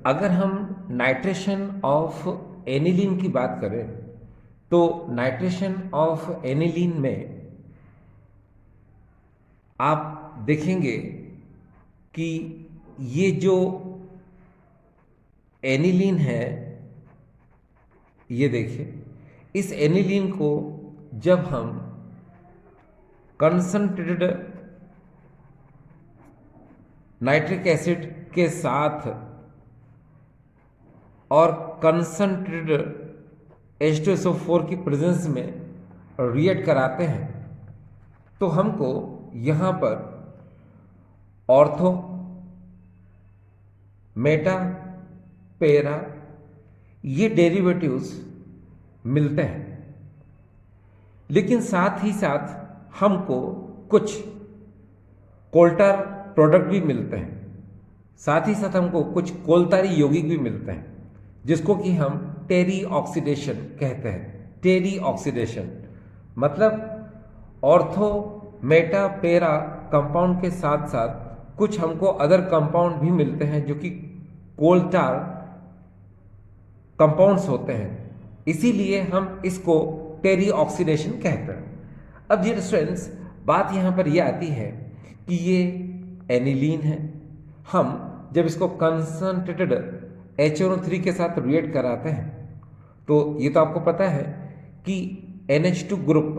अगर हम nitration of aniline की बात करें तो नाइट्रेशन ऑफ एनिलीन में आप देखेंगे कि ये जो एनिलीन है, ये देखिए, इस एनिलीन को जब हम कंसंट्रेटेड नाइट्रिक एसिड के साथ और कंसंट्रेटेड H2SO4 की प्रेजेंस में रिएक्ट कराते हैं तो हमको यहाँ पर ऑर्थो, मेटा, पेरा ये डेरिवेटिव्स मिलते हैं। लेकिन साथ ही साथ हमको कुछ कोल्टर प्रोडक्ट भी मिलते हैं, साथ ही साथ हमको कुछ कोलतारी यौगिक भी मिलते हैं जिसको कि हम टेरी ऑक्सीडेशन कहते हैं। टेरी ऑक्सीडेशन मतलब ऑर्थो, मेटा, पेरा कंपाउंड के साथ साथ कुछ हमको अदर कंपाउंड भी मिलते हैं जो कि कोलटार कंपाउंड्स होते हैं, इसीलिए हम इसको टेरी ऑक्सीडेशन कहते हैं। अब डियर स्टूडेंट्स, बात यहाँ पर यह आती है कि ये एनिलीन है। हम जब इसको कंसंट्रेटेड HNO3 के साथ रिएक्ट कराते हैं तो ये तो आपको पता है कि NH2 ग्रुप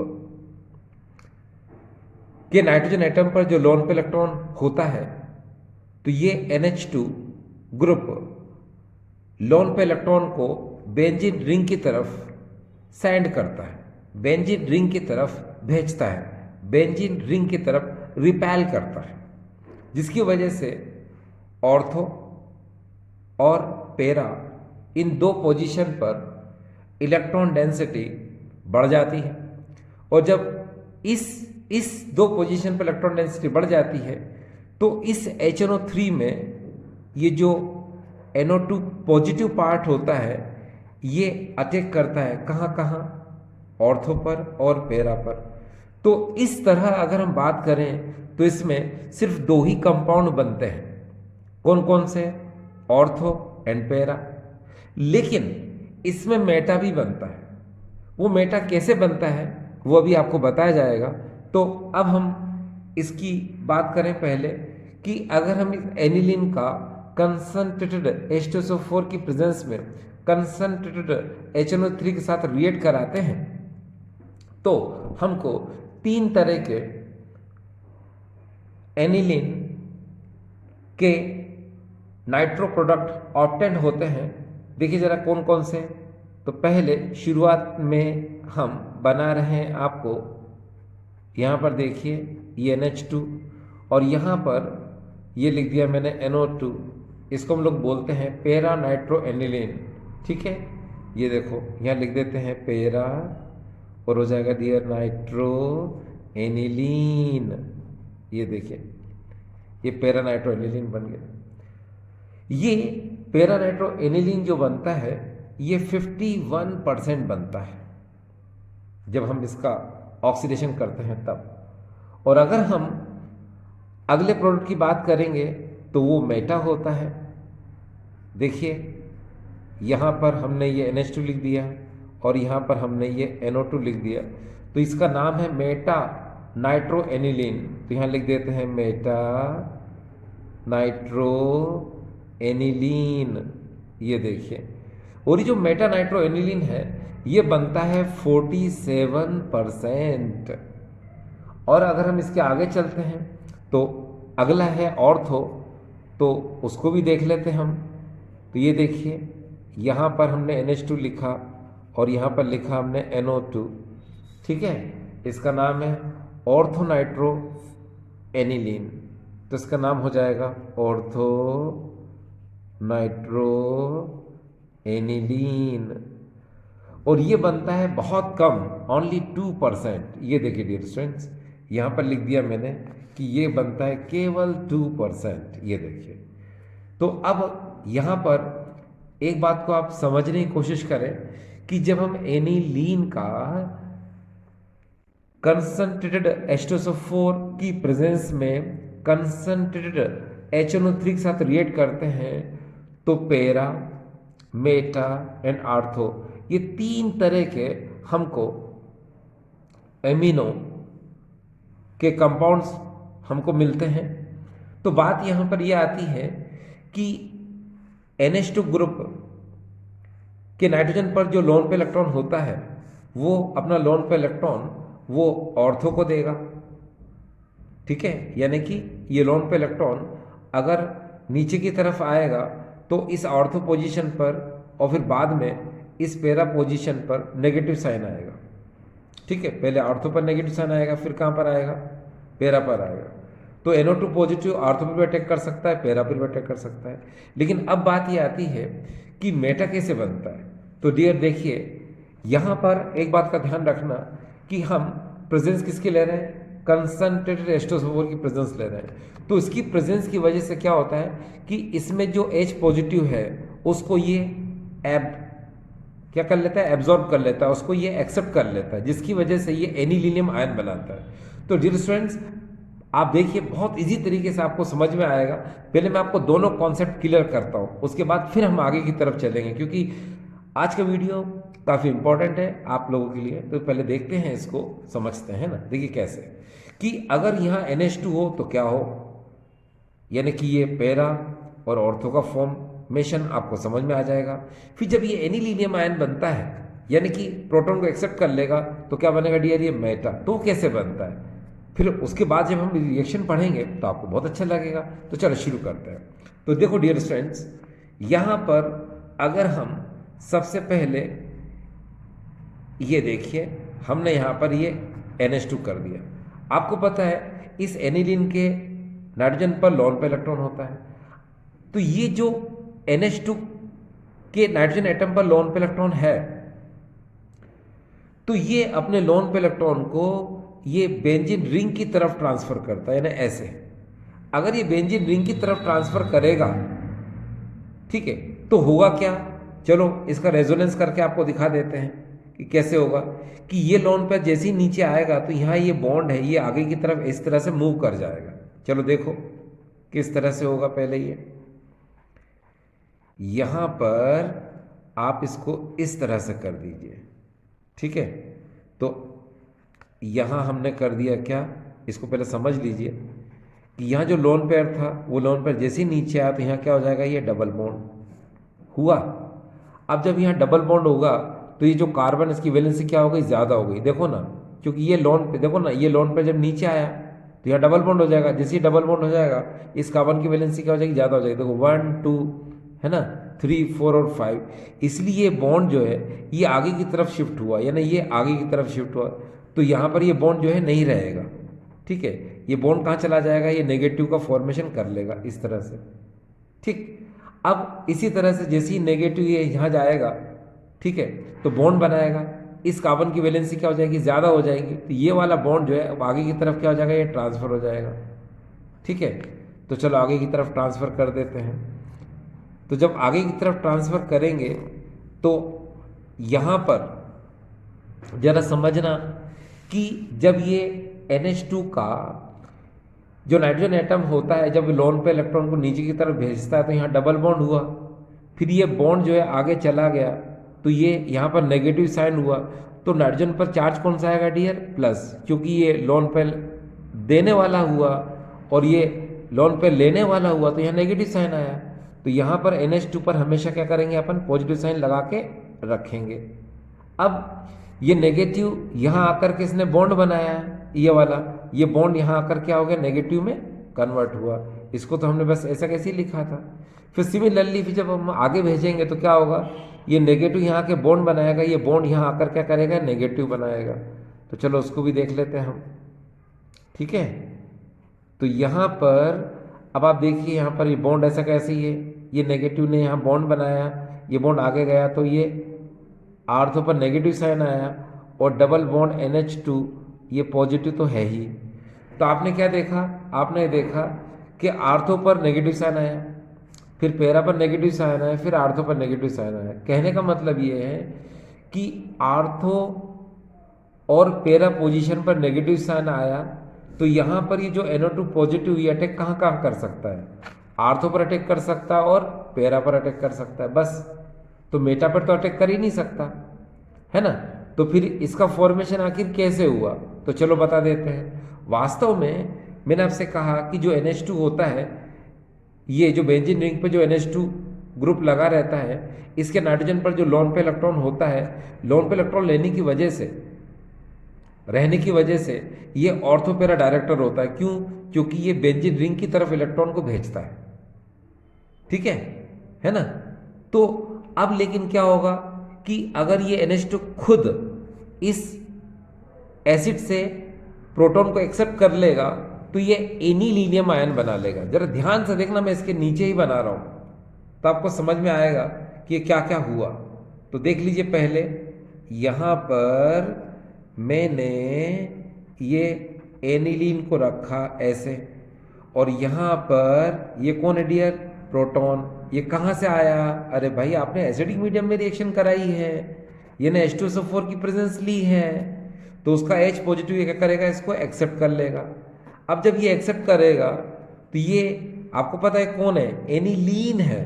के नाइट्रोजन एटम पर जो लोन पे इलेक्ट्रॉन होता है तो ये NH2 ग्रुप लोन पे इलेक्ट्रॉन को बेंजीन रिंग की तरफ सेंड करता है, बेंजीन रिंग की तरफ भेजता है, बेंजीन रिंग की तरफ रिपेल करता है, जिसकी वजह से ऑर्थो और पेरा इन दो पोजीशन पर इलेक्ट्रॉन डेंसिटी बढ़ जाती है। और जब इस दो पोजीशन पर इलेक्ट्रॉन डेंसिटी बढ़ जाती है तो इस HNO3 में ये जो NO2 पॉजिटिव पार्ट होता है ये अटैक करता है कहाँ कहाँ, ऑर्थो पर और पेरा पर। तो इस तरह अगर हम बात करें तो इसमें सिर्फ दो ही कंपाउंड बनते हैं, कौन कौन से, ऑर्थो एंड पेरा। लेकिन इसमें मेटा भी बनता है। वो मेटा कैसे बनता है वो अभी आपको बताया जाएगा। तो अब हम इसकी बात करें पहले कि अगर हम इस एनिलीन का कंसंट्रेटेड H2SO4 की प्रेजेंस में कंसंट्रेटेड HNO3 के साथ रिएक्ट कराते हैं तो हमको तीन तरह के एनिलीन के नाइट्रो प्रोडक्ट ऑब्टेन होते हैं। देखिए जरा कौन कौन से। तो पहले शुरुआत में हम बना रहे हैं, आपको यहाँ पर देखिए ये NH2 और यहाँ पर ये लिख दिया मैंने NO2, इसको हम लोग बोलते हैं पेरा नाइट्रो एनिलीन। ठीक है, ये देखो यहाँ लिख देते हैं पेरा और हो जाएगा डियर नाइट्रो एनिलीन। ये देखिए ये पेरा नाइट्रो एनिलीन बन गया। ये पेरा नाइट्रो एनिलीन जो बनता है ये 51% बनता है जब हम इसका ऑक्सीडेशन करते हैं तब। और अगर हम अगले प्रोडक्ट की बात करेंगे तो वो मेटा होता है। देखिए यहाँ पर हमने ये NH2 लिख दिया और यहाँ पर हमने ये NO2 लिख दिया, तो इसका नाम है मेटा नाइट्रो एनिलीन। तो यहाँ लिख देते हैं मेटा नाइट्रो एनिलीन। ये देखिए, और ये जो मेटा नाइट्रो एनिलीन है ये बनता है 47%। और अगर हम इसके आगे चलते हैं तो अगला है ऑर्थो, तो उसको भी देख लेते हैं हम। तो ये देखिए यहाँ पर हमने NH2 लिखा और यहाँ पर लिखा हमने NO2। ठीक है, इसका नाम है ऑर्थो नाइट्रो एनिलीन, तो इसका नाम हो जाएगा ऑर्थो नाइट्रो एनिलीन। और ये बनता है बहुत कम, ओनली 2%। ये देखिए डियर स्टूडेंट्स, यहाँ पर लिख दिया मैंने कि ये बनता है केवल 2%। ये देखिए, तो अब यहाँ पर एक बात को आप समझने की कोशिश करें कि जब हम एनिलीन का कंसंट्रेटेड H2SO4 की प्रेजेंस में कंसंट्रेटेड HNO3 के साथ रिएक्ट करते हैं तो पैरा, मेटा एंड आर्थो, ये 3 तरह के हमको एमिनो के कंपाउंड्स हमको मिलते हैं। तो बात यहाँ पर यह आती है कि NH2 ग्रुप के नाइट्रोजन पर जो लोन पे इलेक्ट्रॉन होता है वो अपना लोन पे इलेक्ट्रॉन वो ऑर्थो को देगा, ठीक है। यानी कि ये लोन पे इलेक्ट्रॉन अगर नीचे की तरफ आएगा तो इस ऑर्थो पोजीशन पर और फिर बाद में इस पैरा पोजीशन पर नेगेटिव साइन आएगा, ठीक है। पहले ऑर्थो पर नेगेटिव साइन आएगा, फिर कहाँ पर आएगा, पैरा पर आएगा। तो NO2 पॉजिटिव ऑर्थो पर भी अटैक कर सकता है, पैरा पर भी अटैक कर सकता है। लेकिन अब बात ये आती है कि मेटा कैसे बनता है। तो डियर देखिए, यहाँ पर एक बात का ध्यान रखना कि हम प्रेजेंस किसकी ले रहे हैं, कंसंट्रेटेड H2SO4 की प्रेजेंस ले रहे हैं। तो इसकी प्रेजेंस की वजह से क्या होता है कि इसमें जो H पॉजिटिव है उसको ये क्या कर लेता है, एब्जॉर्ब कर लेता है, उसको ये एक्सेप्ट कर लेता है, जिसकी वजह से ये एनिलीनियम आयन बनाता है। तो डियर स्टूडेंट्स, आप देखिए बहुत इजी तरीके से आपको समझ में आएगा। पहले मैं आपको दोनों कॉन्सेप्ट क्लियर करता हूँ, उसके बाद फिर हम आगे की तरफ चलेंगे, क्योंकि आज का वीडियो काफ़ी इंपॉर्टेंट है आप लोगों के लिए। तो पहले देखते हैं, इसको समझते हैं ना। देखिए कैसे कि अगर यहाँ NH2 हो तो क्या हो, यानी कि ये पैरा और ऑर्थो का फॉर्मेशन आपको समझ में आ जाएगा। फिर जब ये एनिलीनियम आयन बनता है, यानी कि प्रोटॉन को एक्सेप्ट कर लेगा, तो क्या बनेगा डियर, ये मेटा। तो कैसे बनता है, फिर उसके बाद जब हम रिएक्शन पढ़ेंगे तो आपको बहुत अच्छा लगेगा। तो चलो शुरू करते हैं। तो देखो डियर स्टूडेंट्स, यहाँ पर अगर हम सबसे पहले ये देखिए, हमने यहाँ पर ये NH2 कर दिया। आपको पता है इस एनिलीन के नाइट्रोजन पर लोन पे इलेक्ट्रॉन होता है। तो ये जो NH2 के नाइट्रोजन एटम पर लोन पे इलेक्ट्रॉन है, तो ये अपने लोन पे इलेक्ट्रॉन को ये बेंजीन रिंग की तरफ ट्रांसफर करता है, यानी ऐसे। अगर ये बेंजीन रिंग की तरफ ट्रांसफर करेगा, ठीक है, तो होगा क्या, चलो इसका रेजोनेंस करके आपको दिखा देते हैं कि कैसे होगा। कि ये लोन पर जैसे ही नीचे आएगा तो यहाँ ये बॉन्ड है, ये आगे की तरफ इस तरह से मूव कर जाएगा। चलो देखो किस तरह से होगा। पहले ये यहाँ पर आप इसको इस तरह से कर दीजिए, ठीक है। तो यहाँ हमने कर दिया क्या, इसको पहले समझ लीजिए कि यहाँ जो लोन पेयर था वो लोन पेयर जैसे ही नीचे आया तो यहाँ क्या हो जाएगा, ये डबल बॉन्ड हुआ। अब जब यहाँ डबल बॉन्ड होगा तो ये जो कार्बन, इसकी वैलेंसी क्या हो गई, ज़्यादा हो गई, देखो ना। क्योंकि ये लोन पे, देखो ना, ये लोन पे जब नीचे आया तो यहाँ डबल बॉन्ड हो जाएगा। जैसे ही डबल बॉन्ड हो जाएगा इस कार्बन की वैलेंसी क्या हो जाएगी, ज़्यादा हो जाएगी। देखो 1 2 है ना, 3 4 और 5। इसलिए ये बॉन्ड जो है ये आगे की तरफ शिफ्ट हुआ, यानी ये आगे की तरफ शिफ्ट हुआ। तो यहाँ पर ये बॉन्ड जो है नहीं रहेगा, ठीक है। ये बॉन्ड कहाँ चला जाएगा, ये नेगेटिव का फॉर्मेशन कर लेगा इस तरह से, ठीक। अब इसी तरह से जैसे ही नेगेटिव ये यहाँ जाएगा, ठीक है, तो बॉन्ड बनाएगा। इस कार्बन की वैलेंसी क्या हो जाएगी, ज़्यादा हो जाएगी। तो ये वाला बॉन्ड जो है अब आगे की तरफ क्या हो जाएगा, ये ट्रांसफ़र हो जाएगा, ठीक है। तो चलो आगे की तरफ ट्रांसफ़र कर देते हैं। तो जब आगे की तरफ ट्रांसफ़र करेंगे तो यहाँ पर ज़रा समझना कि जब ये NH2 का जो नाइट्रोजन एटम होता है, जब लोन पे इलेक्ट्रॉन को नीचे की तरफ भेजता है तो यहाँ डबल बॉन्ड हुआ। फिर ये बॉन्ड जो है आगे चला गया तो ये यहाँ पर नेगेटिव साइन हुआ। तो नाइट्रोजन पर चार्ज कौन सा आएगा डियर, प्लस, क्योंकि ये लोन पे देने वाला हुआ और ये लोन पे लेने वाला हुआ, तो यहाँ नेगेटिव साइन आया। तो यहाँ पर NH2 पर हमेशा क्या करेंगे, अपन पॉजिटिव साइन लगा के रखेंगे। अब ये नेगेटिव यहाँ आकर के इसने बॉन्ड बनाया है, ये वाला, ये बॉन्ड यहाँ आकर क्या हो गया, नेगेटिव में कन्वर्ट हुआ। इसको तो हमने बस ऐसा कैसे ही लिखा था। फिर सिमिलरली फिर जब हम आगे भेजेंगे तो क्या होगा, ये नेगेटिव यहाँ के बॉन्ड बनाएगा, ये बॉन्ड यहाँ आकर क्या करेगा, नेगेटिव बनाएगा। तो चलो उसको भी देख लेते हैं हम, ठीक है। तो यहाँ पर अब आप देखिए, यहाँ पर ये बॉन्ड ऐसा कैसे ही है, ये नेगेटिव ने यहाँ बॉन्ड बनाया, ये बॉन्ड आगे गया तो ये आर्थो पर नेगेटिव साइन आया, और डबल बॉन्ड NH2 ये पॉजिटिव तो है ही। तो आपने क्या देखा, आपने देखा कि आर्थो पर नेगेटिव साइन आया, फिर पैरा पर नेगेटिव साइन आया, फिर आर्थो पर नेगेटिव साइन आया। कहने का मतलब ये है कि आर्थो और पैरा पोजीशन पर नेगेटिव साइन आया, तो यहाँ पर ये जो NO2 पॉजिटिव ये अटैक कहाँ कहाँ कर सकता है, आर्थो पर अटैक कर सकता है और पैरा पर अटैक कर सकता है बस। तो मेटा पर तो अटैक कर ही नहीं सकता, है ना। तो फिर इसका फॉर्मेशन आखिर कैसे हुआ, तो चलो बता देते हैं। वास्तव में मैंने आपसे कहा कि जो NH2 होता है, ये जो बेंजीन रिंग पे जो NH2 ग्रुप लगा रहता है, इसके नाइट्रोजन पर जो लोन पे इलेक्ट्रॉन होता है, लोन पे इलेक्ट्रॉन लेने की वजह से, रहने की वजह से ये ऑर्थो पैरा डायरेक्टर होता है। क्यों? क्योंकि ये बेंजीन रिंग की तरफ इलेक्ट्रॉन को भेजता है, ठीक है ना। तो अब लेकिन क्या होगा कि अगर ये NH2 खुद इस एसिड से प्रोटॉन को एक्सेप्ट कर लेगा तो ये एनीलिनियम आयन बना लेगा। जरा ध्यान से देखना, मैं इसके नीचे ही बना रहा हूं तो आपको समझ में आएगा कि ये क्या क्या हुआ। तो देख लीजिए, पहले यहां पर मैंने ये एनिलीन को रखा ऐसे, और यहां पर ये कौन है डियर? प्रोटॉन। ये कहां से आया? अरे भाई, आपने एसिडिक मीडियम में रिएक्शन कराई है, ये ने H2SO4 की प्रेजेंस ली है, तो उसका H पॉजिटिव क्या करेगा? इसको एक्सेप्ट कर लेगा। अब जब ये एक्सेप्ट करेगा तो ये आपको पता है कौन है? एनिलीन है।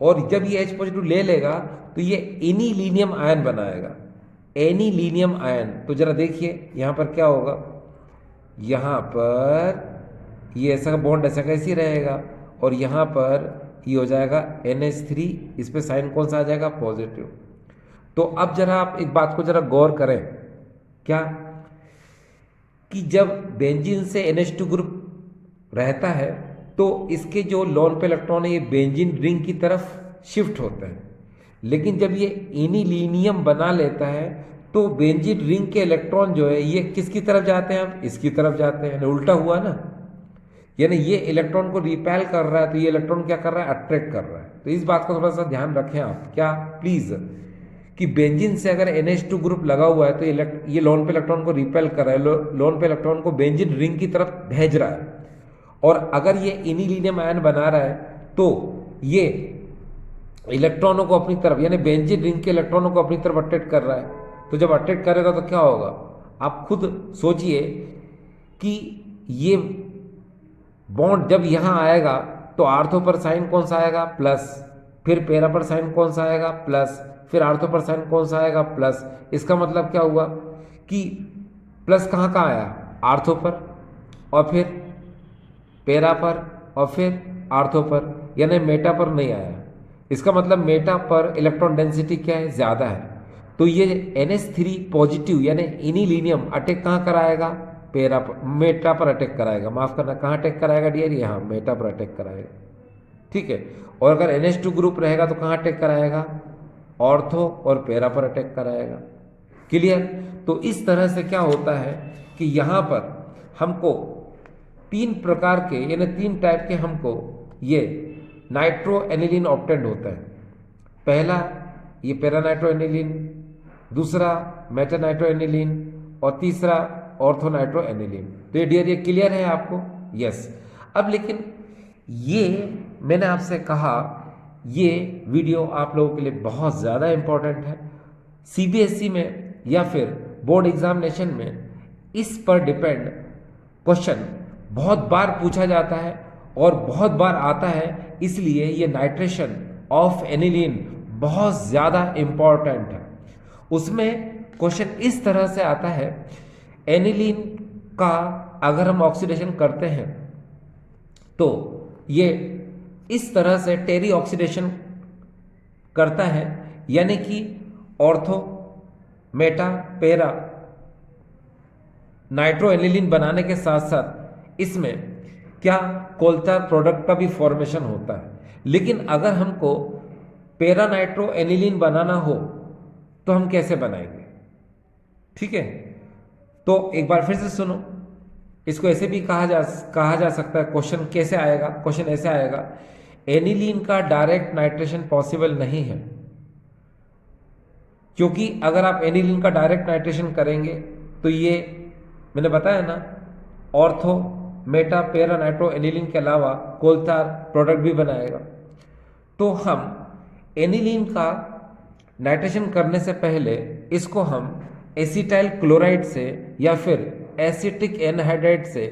और जब ये H पॉजिटिव ले लेगा तो ये एनीलिनियम आयन बनाएगा, एनीलिनियम आयन। तो जरा देखिए यहां पर क्या होगा, यहां पर ये ऐसा बॉन्ड ऐसा कैसे रहेगा, और यहाँ पर ये हो जाएगा NH3, इस पे साइन कौन सा आ जाएगा? पॉजिटिव। तो अब जरा आप एक बात को जरा गौर करें, क्या कि जब बेंजीन से NH2 ग्रुप रहता है तो इसके जो लोन पे इलेक्ट्रॉन है ये बेंजीन रिंग की तरफ शिफ्ट होते हैं, लेकिन जब ये एनीलिनियम बना लेता है तो बेंजीन रिंग के इलेक्ट्रॉन जो है ये किसकी तरफ जाते हैं? अब इसकी तरफ जाते हैं, उल्टा हुआ ना। यानी ये इलेक्ट्रॉन को रिपेल कर रहा है तो ये इलेक्ट्रॉन क्या कर रहा है? अट्रैक्ट कर रहा है। तो इस बात को थोड़ा सा ध्यान रखें आप, क्या प्लीज, कि बेंजीन से अगर NH2 ग्रुप लगा हुआ है तो ये लोन पे इलेक्ट्रॉन को रिपेल कर रहा है, लोन पे इलेक्ट्रॉन को बेंजीन रिंग की तरफ भेज रहा है। और अगर ये एनीलिनियम आयन बना रहा है तो ये इलेक्ट्रॉनों को अपनी तरफ, यानी बेंजीन रिंग के इलेक्ट्रॉनों को अपनी तरफ अट्रैक्ट कर रहा है। तो जब अट्रैक्ट करेगा तो क्या होगा? आप खुद सोचिए कि ये बॉन्ड जब यहां आएगा तो आर्थो पर साइन कौन सा आएगा? प्लस। फिर पैरा पर साइन कौन सा आएगा? प्लस। फिर आर्थो पर साइन कौन सा आएगा? प्लस। इसका मतलब क्या हुआ कि प्लस कहाँ कहाँ आया? आर्थो पर, और फिर पैरा पर, और फिर आर्थो पर, यानी मेटा पर नहीं आया। इसका मतलब मेटा पर इलेक्ट्रॉन डेंसिटी क्या है? ज़्यादा है। तो ये NH3 पॉजिटिव यानी एनीलिनियम अटैक कहाँ कराएगा? पैरा पर, मेटा पर अटैक कराएगा। माफ करना, कहाँ अटैक कराएगा डियर? यहाँ मेटा पर अटैक कराएगा, ठीक है। और अगर NH2 ग्रुप रहेगा तो कहाँ अटैक कराएगा? ऑर्थो और पैरा पर अटैक कराएगा। क्लियर? तो इस तरह से क्या होता है कि यहाँ पर हमको तीन प्रकार के यानी तीन टाइप के हमको ये नाइट्रो एनिलीन ऑब्टेंड होता है। पहला ये पैरा नाइट्रो एनिलीन, दूसरा मेटा नाइट्रो एनिलीन, और तीसरा ऑर्थो नाइट्रो एनिलीन। तो ये डियर ये क्लियर है आपको? यस। अब लेकिन ये मैंने आपसे कहा ये वीडियो आप लोगों के लिए बहुत ज़्यादा इंपॉर्टेंट है। CBSE में या फिर बोर्ड एग्जामिनेशन में इस पर डिपेंड क्वेश्चन बहुत बार पूछा जाता है और बहुत बार आता है, इसलिए ये नाइट्रेशन ऑफ एनिलीन बहुत ज़्यादा इंपॉर्टेंट है। उसमें क्वेश्चन इस तरह से आता है, एनिलीन का अगर हम ऑक्सीडेशन करते हैं तो ये इस तरह से टेरी ऑक्सीडेशन करता है, यानी कि ortho Meta para nitro aniline बनाने के साथ साथ इसमें क्या कोलतार प्रोडक्ट का भी फॉर्मेशन होता है। लेकिन अगर हमको पैरा नाइट्रो एनिलीन बनाना हो तो हम कैसे बनाएंगे? ठीक है, तो एक बार फिर से सुनो, इसको ऐसे भी कहा जा सकता है। क्वेश्चन कैसे आएगा? क्वेश्चन ऐसे आएगा, एनिलीन का डायरेक्ट नाइट्रेशन पॉसिबल नहीं है, क्योंकि अगर आप एनिलीन का डायरेक्ट नाइट्रेशन करेंगे तो ये मैंने बताया ना, ortho Meta para nitro aniline के अलावा कोलतार प्रोडक्ट भी बनाएगा। तो हम एनिलीन का नाइट्रेशन करने से पहले इसको हम एसिटाइल क्लोराइड से या फिर एसिटिक एनहाइड्राइड से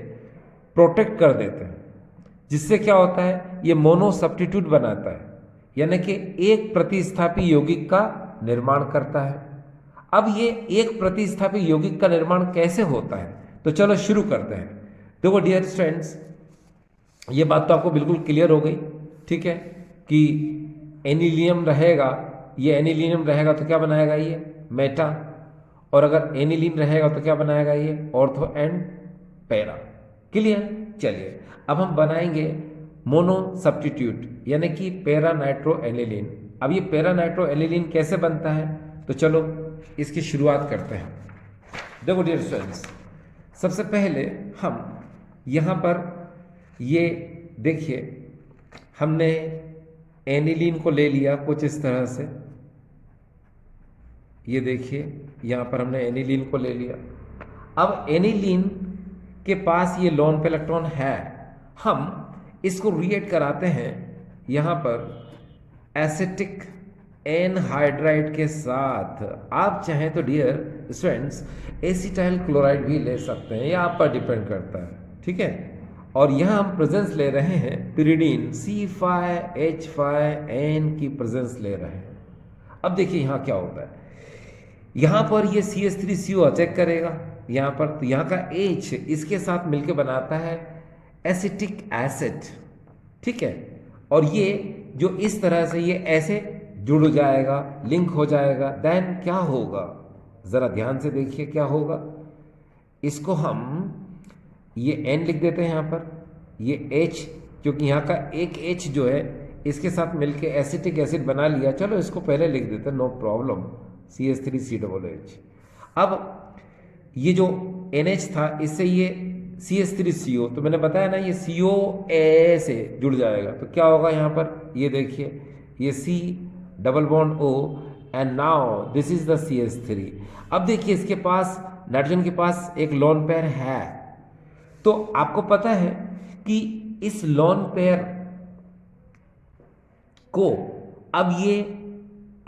प्रोटेक्ट कर देते हैं, जिससे क्या होता है, ये मोनो सब्स्टिट्यूट बनाता है, यानी कि एक प्रतिस्थापी यौगिक का निर्माण करता है। अब ये एक प्रतिस्थापी यौगिक का निर्माण कैसे होता है, तो चलो शुरू करते हैं। देखो डियर स्टूडेंट्स, ये बात तो आपको बिल्कुल क्लियर हो गई, ठीक है, कि एनिलियम रहेगा, ये एनिलियम रहेगा तो क्या बनाएगा, ये मेटा, और अगर एनिलीन रहेगा तो क्या बनाएगा, ये ऑर्थो एंड पैरा। क्लियर। चलिए अब हम बनाएंगे मोनो सब्स्टिट्यूट यानी कि पैरा नाइट्रो एनिलीन। अब ये पैरा नाइट्रो एनिलीन कैसे बनता है, तो चलो इसकी शुरुआत करते हैं। देखो डियर स्टूडेंट्स, सबसे पहले हम यहाँ पर ये देखिए, हमने एनिलीन को ले लिया कुछ इस तरह से, ये देखिए यहाँ पर हमने एनिलीन को ले लिया। अब एनिलीन के पास ये लोन पे इलेक्ट्रॉन है, हम इसको रिएक्ट कराते हैं यहाँ पर एसिटिक एनहाइड्राइड के साथ। आप चाहें तो डियर स्टूडेंट्स एसिटाइल क्लोराइड भी ले सकते हैं, यह आप पर डिपेंड करता है, ठीक है। और यहाँ हम प्रेजेंस ले रहे हैं pyridine C5H5N की प्रेजेंस ले रहे हैं। अब देखिए यहाँ क्या होता है, यहाँ पर ये CH3CO अटैक करेगा यहाँ पर, तो यहाँ का H इसके साथ मिलके बनाता है एसिटिक एसिड, ठीक है। और ये जो इस तरह से ये ऐसे जुड़ जाएगा, लिंक हो जाएगा, देन क्या होगा, जरा ध्यान से देखिए क्या होगा। इसको हम ये N लिख देते हैं यहाँ पर, ये H, क्योंकि यहाँ का एक H जो है इसके साथ मिलके एसिटिक एसिड बना लिया। चलो इसको पहले लिख देते हैं, नो प्रॉब्लम, CH3COOH। अब ये जो NH था इससे ये CH3CO, तो मैंने बताया ना ये COA से जुड़ जाएगा, तो क्या होगा यहाँ पर, ये देखिए ये C double bond O and now this is the CH3। अब देखिए इसके पास नाइट्रोजन के पास एक लोन पेयर है, तो आपको पता है कि इस लोन पेयर को अब ये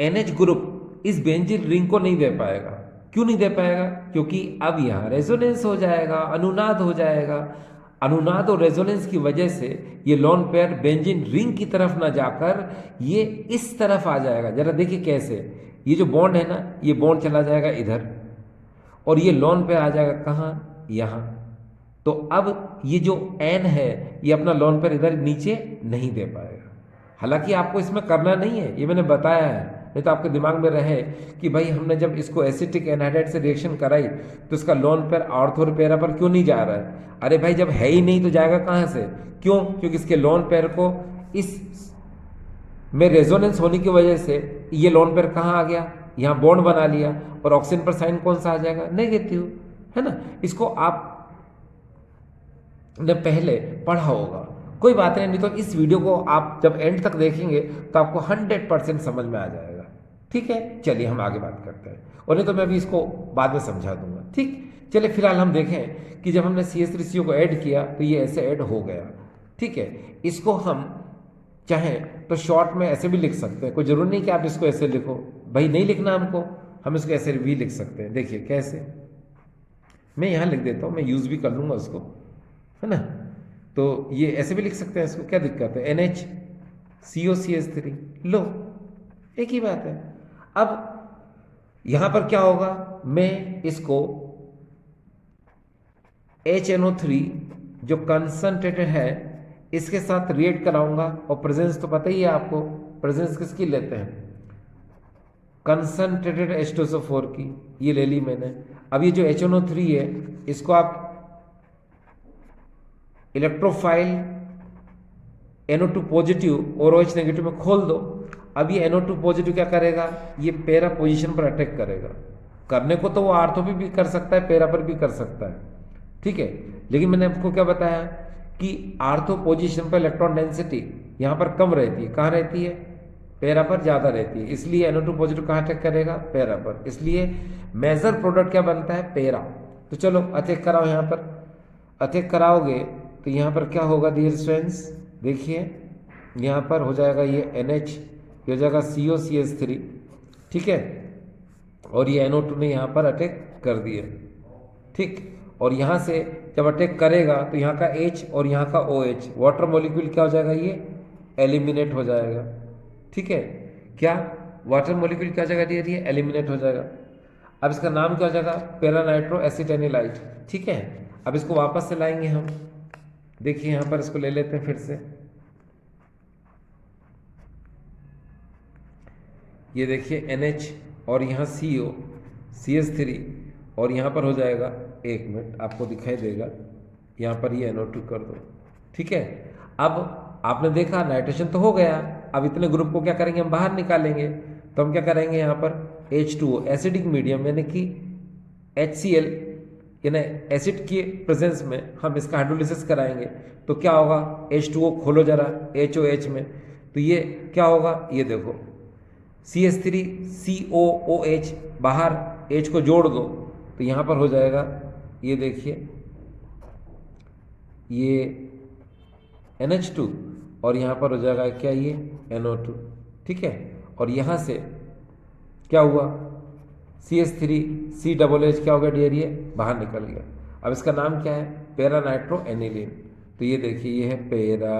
NH ग्रुप इस बेंजीन रिंग को नहीं दे पाएगा। क्यों नहीं दे पाएगा, क्योंकि अब यहाँ रेजोनेंस हो जाएगा, अनुनाद हो जाएगा। अनुनाद और रेजोनेंस की वजह से ये लोन पेयर बेंजीन रिंग की तरफ ना जाकर ये इस तरफ आ जाएगा। जरा देखिए कैसे, ये जो बॉन्ड है ना, ये बॉन्ड चला जाएगा इधर और ये लोन पेयर आ जाएगा कहाँ, यहाँ। तो अब ये जो N है ये अपना लोन पेयर इधर नीचे नहीं दे पाएगा। हालांकि आपको इसमें करना नहीं है, ये मैंने बताया है, नहीं तो आपके दिमाग में रहे कि भाई हमने जब इसको एसिटिक एनहाइड्राइड से रिएक्शन कराई तो इसका लोन पेयर ऑर्थो पैरा पर क्यों नहीं जा रहा है। अरे भाई जब है ही नहीं तो जाएगा कहाँ से, क्यों, क्योंकि इसके लोन पेयर को इस में रेजोनेंस होने की वजह से ये लोन पेयर कहाँ आ गया, यहाँ बॉन्ड बना लिया, और ऑक्सीजन पर साइन कौन सा आ जाएगा, नेगेटिव, है ना। इसको आप ने पहले पढ़ा होगा, कोई बात नहीं तो इस वीडियो को आप जब एंड तक देखेंगे तो आपको 100% समझ में आ जाएगा, ठीक है। चलिए हम आगे बात करते हैं, और नहीं तो मैं भी इसको बाद में समझा दूंगा, ठीक। चलिए फिलहाल हम देखें कि जब हमने CH3CO को ऐड किया तो ये ऐसे ऐड हो गया, ठीक है। इसको हम चाहें तो शॉर्ट में ऐसे भी लिख सकते हैं, कोई जरूरी नहीं कि आप इसको ऐसे लिखो, भाई नहीं लिखना हमको, हम इसको ऐसे भी लिख सकते हैं। देखिए कैसे, मैं यहाँ लिख देता हूँ, मैं यूज़ भी कर लूँगा उसको, है ना। तो ये ऐसे भी लिख सकते हैं, इसको क्या दिक्कत है, NHCOCH3, लो एक ही बात है। अब यहां पर क्या होगा, मैं इसको HNO3 जो कंसंट्रेटेड है इसके साथ रिएक्ट कराऊंगा, और प्रेजेंस तो पता ही है आपको, प्रेजेंस किसकी लेते हैं, कंसंट्रेटेड H2SO4 की, ये ले ली मैंने। अब ये जो HNO3 है इसको आप इलेक्ट्रोफाइल NO2 पॉजिटिव और OH नेगेटिव में खोल दो। अब ये NO2 पॉजिटिव क्या करेगा, ये पैरा पोजीशन पर अटैक करेगा। करने को तो वो आर्थो पे भी कर सकता है, पैरा पर भी कर सकता है, ठीक है। लेकिन मैंने आपको क्या बताया कि आर्थो पोजीशन पर इलेक्ट्रॉन डेंसिटी यहाँ पर कम रहती है, कहाँ रहती है, पैरा पर ज़्यादा रहती है, इसलिए NO2 पॉजिटिव कहाँ अटैक करेगा, पैरा पर, इसलिए मेजर प्रोडक्ट क्या बनता है, पैरा। तो चलो अटैक कराओ, यहाँ पर अटैक कराओगे तो यहाँ पर क्या होगा डियर स्टूडेंट्स, देखिए यहाँ पर हो जाएगा ये NH, ये हो जाएगा COCH3, ठीक है, और ये NO2 ने यहाँ पर अटैक कर दिया, ठीक। और यहाँ से जब अटैक करेगा तो यहाँ का H और यहाँ का OH वाटर मॉलिक्यूल क्या हो जाएगा, ये एलिमिनेट हो जाएगा। ठीक है, क्या वाटर मॉलिक्यूल क्या हो जाएगा डियर, ये एलिमिनेट हो जाएगा। अब इसका नाम क्या हो जाएगा, पैरा नाइट्रो एसिटेनिलाइट। ठीक है, अब इसको वापस से लाएंगे हम। देखिए यहाँ पर इसको ले लेते हैं फिर से। ये देखिए NH और यहाँ CO CH3 और यहाँ पर हो जाएगा, 1 मिनट आपको दिखाई देगा, यहाँ पर ये NO2 कर दो। ठीक है, अब आपने देखा नाइट्रेशन तो हो गया। अब इतने ग्रुप को क्या करेंगे, हम बाहर निकालेंगे। तो हम क्या करेंगे, यहाँ पर H2O एसिडिक मीडियम यानी कि HCl यानी एसिड के प्रेजेंस में हम इसका हाइड्रोलिसिस कराएंगे। तो क्या होगा, H2O खोलो जरा HOH में, तो ये क्या होगा, ये देखो CH3 COOH बाहर H को जोड़ दो तो यहाँ पर हो जाएगा, ये देखिए ये NH2 और यहाँ पर हो जाएगा क्या, ये NO2। ठीक है, और यहाँ से क्या हुआ, CH3 COOH क्या हो गया डियर, ये बाहर निकल गया। अब इसका नाम क्या है, पैरा नाइट्रो एनिलीन। तो ये देखिए ये है पैरा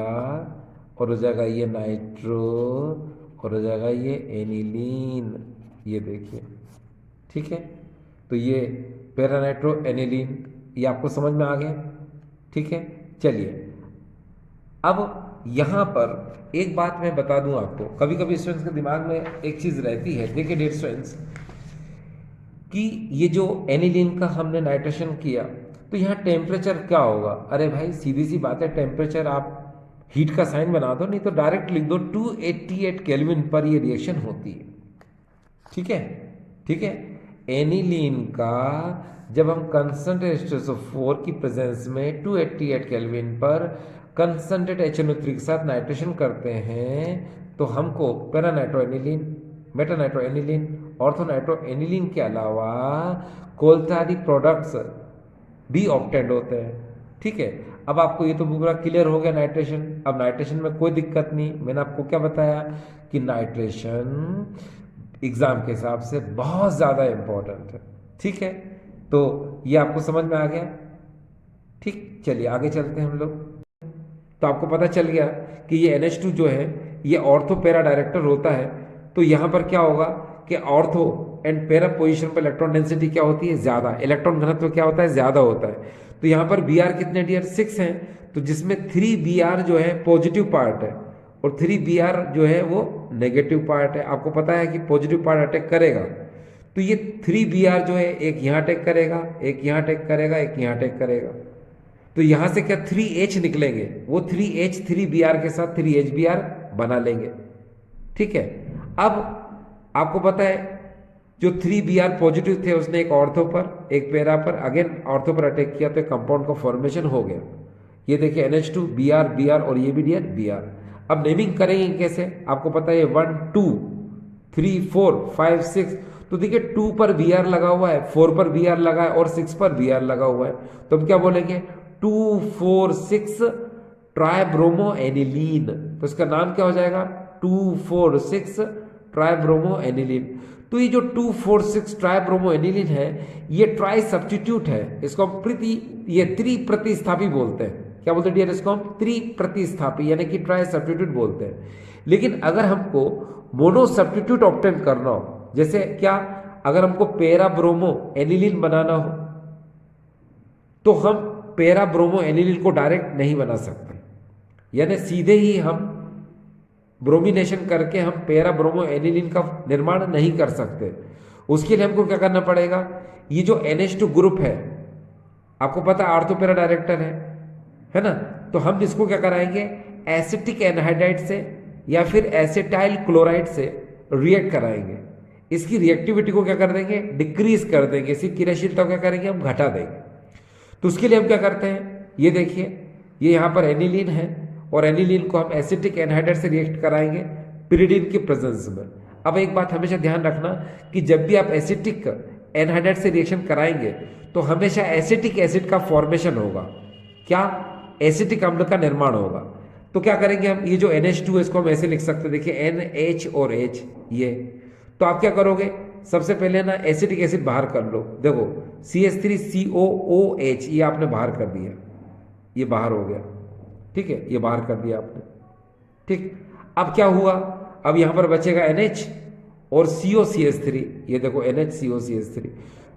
और हो जाएगा ये नाइट्रो और हो जाएगा ये एनिलीन, ये देखिए। ठीक है, तो ये पैरा नाइट्रो एनिलीन, ये आपको समझ में आ गया। ठीक है, चलिए अब यहाँ पर एक बात मैं बता दूं आपको, कभी कभी स्टूडेंट्स के दिमाग में एक चीज़ रहती है। देखिए डियर स्टूडेंट्स कि ये जो एनिलीन का हमने नाइट्रेशन किया तो यहाँ टेम्परेचर क्या होगा। अरे भाई सीधी सी बात है, टेम्परेचर आप हीट का साइन बना दो, नहीं तो डायरेक्ट लिख दो 288 केल्विन पर ये रिएक्शन होती है। ठीक है, ठीक है, एनिलीन का जब हम कंसंट्रेटेड H2SO4 की प्रेजेंस में 288 केल्विन पर कंसंट्रेटेड HNO3 के साथ नाइट्रेशन करते हैं तो हमको para nitro aniline, Meta nitro aniline, ortho nitro aniline के अलावा कोलतारी प्रोडक्ट्स भी ऑब्टेंड होते हैं। ठीक है, अब आपको ये तो पूरा क्लियर हो गया नाइट्रेशन। अब नाइट्रेशन में कोई दिक्कत नहीं, मैंने आपको क्या बताया कि नाइट्रेशन एग्जाम के हिसाब से बहुत ज़्यादा इंपॉर्टेंट है। ठीक है, तो ये आपको समझ में आ गया। ठीक, चलिए आगे चलते हैं हम लोग। तो आपको पता चल गया कि ये NH2 जो है ये ऑर्थो पैरा डायरेक्टर होता है। तो यहाँ पर क्या होगा कि ऑर्थो एंड पैरा पोजीशन पर इलेक्ट्रॉन डेंसिटी क्या होती है, ज़्यादा, इलेक्ट्रॉन घनत्व क्या होता है, ज़्यादा होता है। तो यहाँ पर Br कितने डियर, 6 हैं, तो जिसमें 3Br जो है पॉजिटिव पार्ट है और 3Br जो है वो नेगेटिव पार्ट है। आपको पता है कि पॉजिटिव पार्ट अटैक करेगा, तो ये 3Br जो है एक यहाँ अटैक करेगा, एक यहाँ अटैक करेगा, एक यहाँ अटैक करेगा। तो यहाँ से क्या 3H निकलेंगे, वो 3H 3Br के साथ 3HBr बना लेंगे। ठीक है, अब आपको पता है जो 3Br पॉजिटिव थे उसने एक ऑर्थो पर एक पैरा पर अगेन ऑर्थो पर अटैक किया तो एक कंपाउंड का फॉर्मेशन हो गया। ये देखिए NH2 Br और ये भी डियर Br। अब नेमिंग करेंगे कैसे, आपको पता है 1 2 3 4 5 6, तो देखिए 2 पर Br लगा हुआ है, 4 पर Br लगा है और 6 पर Br लगा हुआ है। तो हम क्या बोलेंगे, 2 4 6 ट्राइब्रोमो एनिलीन। तो इसका नाम क्या हो जाएगा, 2 4 6 ट्राइब्रोमो एनिलीन। तो ये जो 2 4 6 ट्राइब्रोमो एनिलीन है ये ट्राई सब्स्टिट्यूट है, इसको हम ये त्रिप्रतिस्थापी बोलते हैं। क्या बोलते हैं डियर, इसको हम त्रिप्रतिस्थापी यानी कि ट्राई सब्स्टिट्यूट बोलते हैं। लेकिन अगर हमको मोनो सब्स्टिट्यूट ऑब्टेन करना हो, जैसे क्या, अगर हमको पैरा ब्रोमो एनिलीन बनाना हो तो हम पैरा ब्रोमो एनिलीन को डायरेक्ट नहीं बना सकते, यानी सीधे ही हम ब्रोमिनेशन करके हम पैरा ब्रोमो एनिलीन का निर्माण नहीं कर सकते। उसके लिए हमको क्या करना पड़ेगा, ये जो NH2 ग्रुप है आपको पता है ऑर्थो पैरा डायरेक्टर है ना, तो हम इसको क्या कराएंगे, एसिटिक एनहाइड्राइड से या फिर एसिटाइल क्लोराइड से रिएक्ट कराएंगे। इसकी रिएक्टिविटी को क्या कर देंगे, डिक्रीज कर देंगे, इसकी क्रियाशीलता को क्या करेंगे, हम घटा देंगे। तो उसके लिए हम क्या करते हैं, ये देखिए ये यहाँ पर एनिलीन है और एनिलीन को हम एसिटिक एनहाइड्राइड से रिएक्ट कराएंगे पिरिडीन के प्रेजेंस में। अब एक बात हमेशा ध्यान रखना कि जब भी आप एसिटिक एनहाइड्राइड से रिएक्शन कराएंगे तो हमेशा एसिटिक एसिड का फॉर्मेशन होगा, क्या, एसिटिक अम्ल का निर्माण होगा। तो क्या करेंगे हम, ये जो NH2 है इसको हम ऐसे लिख सकते हैं, देखिए NH और H ये, तो आप क्या करोगे, सबसे पहले ना एसिटिक एसिड बाहर कर लो। देखो CH3COOH ये आपने बाहर कर दिया, ये बाहर हो गया, ठीक है, ये बाहर कर दिया आपने, ठीक। अब क्या हुआ, अब यहां पर बचेगा NH और COCH3, ये देखो NHCOCH3।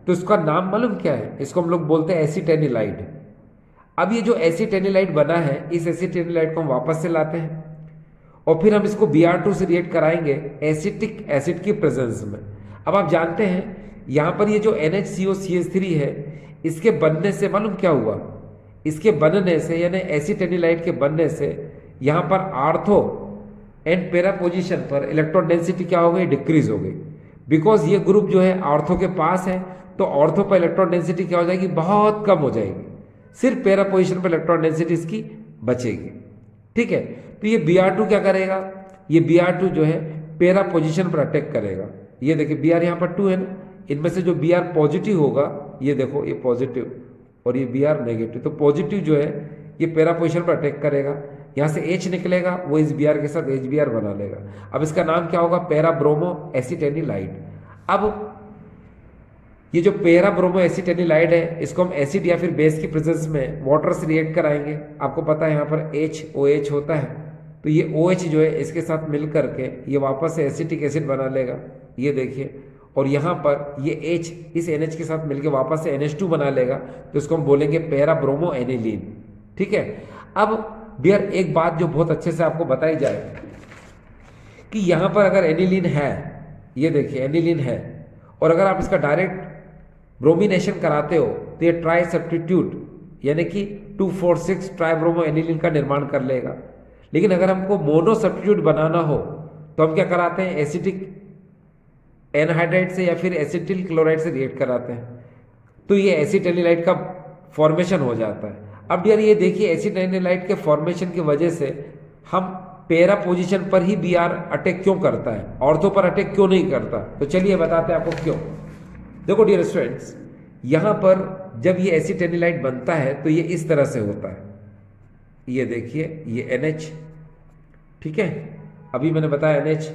तो इसका नाम मालूम क्या है, इसको हम लोग बोलते हैं एसिटेनिलाइड। अब ये जो एसिटेनिलाइड बना है, इस एसिटेनिलाइड को हम वापस से लाते हैं और फिर हम इसको Br2 से रिएक्ट कराएंगे एसिटिक एसिड की प्रेजेंस में। अब आप जानते हैं यहां पर ये जो NHCOCH3 है, इसके बनने से मालूम क्या हुआ, इसके बनने से यानी एसिटेनिलाइड के बनने से यहां पर आर्थो एंड पैरा पोजीशन पर इलेक्ट्रॉन डेंसिटी क्या हो गई, डिक्रीज हो गई। बिकॉज ये ग्रुप जो है ऑर्थो के पास है, तो ऑर्थो पर इलेक्ट्रॉन डेंसिटी क्या हो जाएगी, बहुत कम हो जाएगी, सिर्फ पैरा पोजीशन पर इलेक्ट्रॉन डेंसिटी इसकी बचेगी, ठीक है। तो ये Br2 क्या करेगा, ये Br2 जो है पैरा पोजीशन पर अटैक करेगा। ये देखिए Br यहाँ पर 2 है ना, इनमें से जो Br पॉजिटिव होगा, ये देखो ये पॉजिटिव और ये Br नेगेटिव, तो पॉजिटिव जो है ये पैरा पोजीशन पर अटैक करेगा, यहाँ से H निकलेगा, वो इस Br के साथ HBr बना लेगा। अब इसका नाम क्या होगा, पैरा ब्रोमो एसिटेनिलाइड। अब ये जो पैरा ब्रोमो एसिटेनिलाइड है, इसको हम एसिड या फिर बेस की प्रेजेंस में वाटर से रिएक्ट कराएंगे। आपको पता है यहाँ पर HOH होता है, तो ये OH जो है इसके साथ मिल करके ये वापस से एसिटिक एसिड बना लेगा, ये देखिए। और यहाँ पर ये H इस NH के साथ मिलकर वापस से NH2 बना लेगा, तो इसको हम बोलेंगे पैरा ब्रोमो एनिलीन, ठीक है। अब डियर एक बात जो बहुत अच्छे से आपको बताई जाए कि यहाँ पर अगर एनिलीन है, ये देखिए एनिलीन है, और अगर आप इसका डायरेक्ट ब्रोमिनेशन कराते हो तो ये ट्राई सब्स्टिट्यूट यानी कि 2,4,6 ट्राइब्रोमो एनिलीन का निर्माण कर लेगा। लेकिन अगर हमको मोनो सब्स्टिट्यूट बनाना हो तो हम क्या कराते हैं, एसिटिक एनहाइड्राइड से या फिर एसिटिल क्लोराइड से रिएक्ट कराते हैं, तो ये एसिटेनिलाइड का फॉर्मेशन हो जाता है। अब यार ये देखिए एसिटेनिलाइड के फॉर्मेशन की वजह से हम पैरा पोजीशन पर ही Br अटैक क्यों करता है, ऑर्थो पर अटैक क्यों नहीं करता, तो चलिए बताते हैं आपको क्यों। देखो डियर स्टूडेंट्स, यहां पर जब ये एसिटेनिलाइड बनता है तो ये इस तरह से होता है, ये देखिए ये NH, ठीक है, अभी मैंने बताया NH,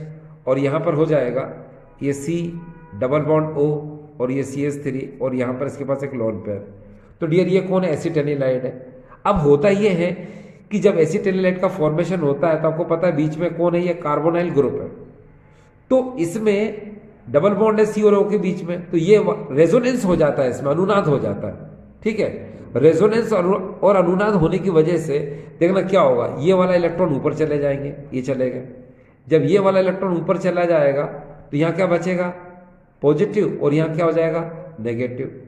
और यहां पर हो जाएगा ये C डबल बॉन्ड O और ये CH3 और यहां पर इसके पास एक लोन पेयर। तो डियर ये कौन है, एसिटेनिलाइड है। अब होता ये है कि जब एसिटेनिलाइड का फॉर्मेशन होता है तो आपको पता है बीच में कौन है, ये कार्बोनाइल ग्रुप है, तो इसमें डबल बॉन्ड है C और O के बीच में, तो ये रेजोनेंस हो जाता है, इसमें अनुनाद हो जाता है, ठीक है। रेजोनेंस और अनुनाद होने की वजह से देखना क्या होगा, ये वाला इलेक्ट्रॉन ऊपर चले जाएंगे, ये चले गए। जब ये वाला इलेक्ट्रॉन ऊपर चला जाएगा तो यहाँ क्या बचेगा, पॉजिटिव, और यहाँ क्या हो जाएगा, नेगेटिव।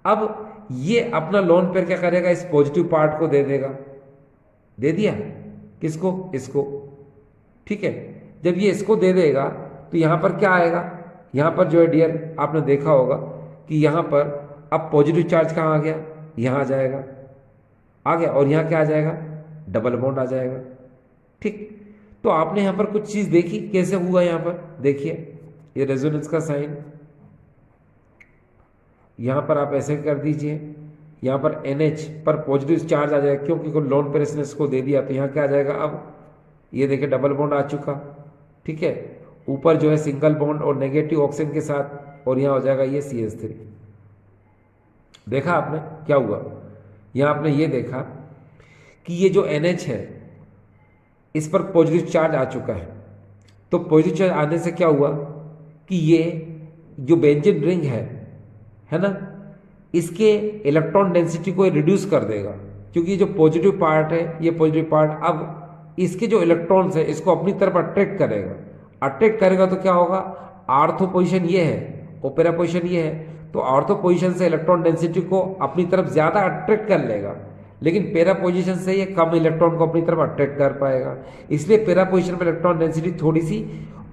अब ये अपना लोन पेयर क्या करेगा, इस पॉजिटिव पार्ट को दे देगा, दे दिया किसको, इसको, ठीक है। जब ये इसको दे देगा तो यहां पर क्या आएगा, यहां पर जो है डियर आपने देखा होगा कि यहां पर अब पॉजिटिव चार्ज कहाँ आ गया, यहां आ जाएगा, आ गया, और यहां क्या आ जाएगा, डबल बॉन्ड आ जाएगा, ठीक। तो आपने यहां पर कुछ चीज देखी कैसे हुआ, यहां पर देखिए ये रेजोनेंस का साइन, यहां पर आप ऐसे कर दीजिए, यहां पर NH पर पॉजिटिव चार्ज आ जाएगा क्योंकि लोन पेयर इसने इसको दे दिया, तो यहां क्या आ जाएगा, अब ये देखिए डबल बॉन्ड आ चुका, ठीक है। ऊपर जो है सिंगल बॉन्ड और नेगेटिव ऑक्सीजन के साथ, और यहां हो जाएगा ये CH3। देखा आपने क्या हुआ, यहां आपने ये देखा कि ये जो NH है इस पर पॉजिटिव चार्ज आ चुका है, तो पॉजिटिव चार्ज आने से क्या हुआ कि ये जो बेंजीन रिंग है ना, इसके इलेक्ट्रॉन डेंसिटी को रिड्यूस कर देगा, क्योंकि जो पॉजिटिव पार्ट है, ये पॉजिटिव पार्ट अब इसके जो इलेक्ट्रॉन्स है इसको अपनी तरफ अट्रैक्ट करेगा, अट्रैक्ट करेगा तो क्या होगा, आर्थो पोजीशन ये है और पैरा पोजीशन ये है, तो आर्थो पोजीशन से इलेक्ट्रॉन डेंसिटी को अपनी तरफ ज्यादा अट्रैक्ट कर लेगा, लेकिन पैरा पोजीशन से ये कम इलेक्ट्रॉन को अपनी तरफ अट्रैक्ट कर पाएगा। इसलिए पैरा पोजीशन पर इलेक्ट्रॉन डेंसिटी थोड़ी सी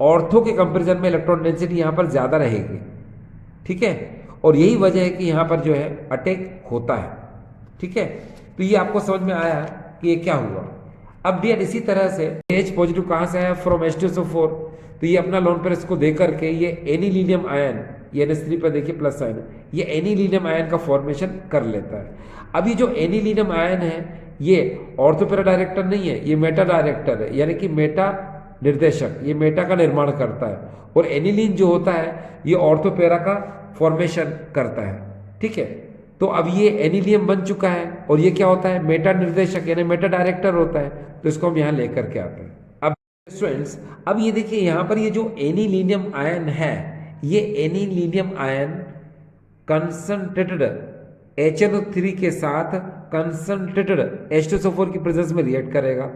ऑर्थो के कंपेरिजन में इलेक्ट्रॉन डेंसिटी यहाँ पर ज्यादा रहेगी, ठीक है। और यही वजह है कि यहाँ पर जो है अटैक होता है, ठीक है। तो ये आपको समझ में आया कि ये क्या हुआ। अब डियर इसी तरह से H पॉजिटिव कहाँ से आया, फ्रॉम H2SO4, तो ये अपना लोन पेयर इसको दे करके ये एनिलीनियम आयन, ये NH3 पर देखिए प्लस साइन, ये एनिलीनियम आयन का फॉर्मेशन कर लेता है। अब ये जो एनिलीनियम आयन है ये ऑर्थो पैरा डायरेक्टर नहीं है, ये मेटा डायरेक्टर है, यानी कि मेटा निर्देशक, ये मेटा का निर्माण करता है, और एनिलीन जो होता है ये ऑर्थो पैरा का फॉर्मेशन करता है। ठीक है, तो अब ये एनिलियम बन चुका है, और ये क्या होता है, मेटा निर्देशक यानी मेटा डायरेक्टर होता है, तो इसको हम यहाँ लेकर के आते हैं। अब स्टूडेंट्स, अब ये देखिए यहाँ पर ये जो एनिलीनियम आयन है, ये एनिलीनियम आयन कंसंट्रेटेड HNO3 के साथ कंसंट्रेटेड H2SO4 की प्रेजेंस में रिएक्ट करेगा।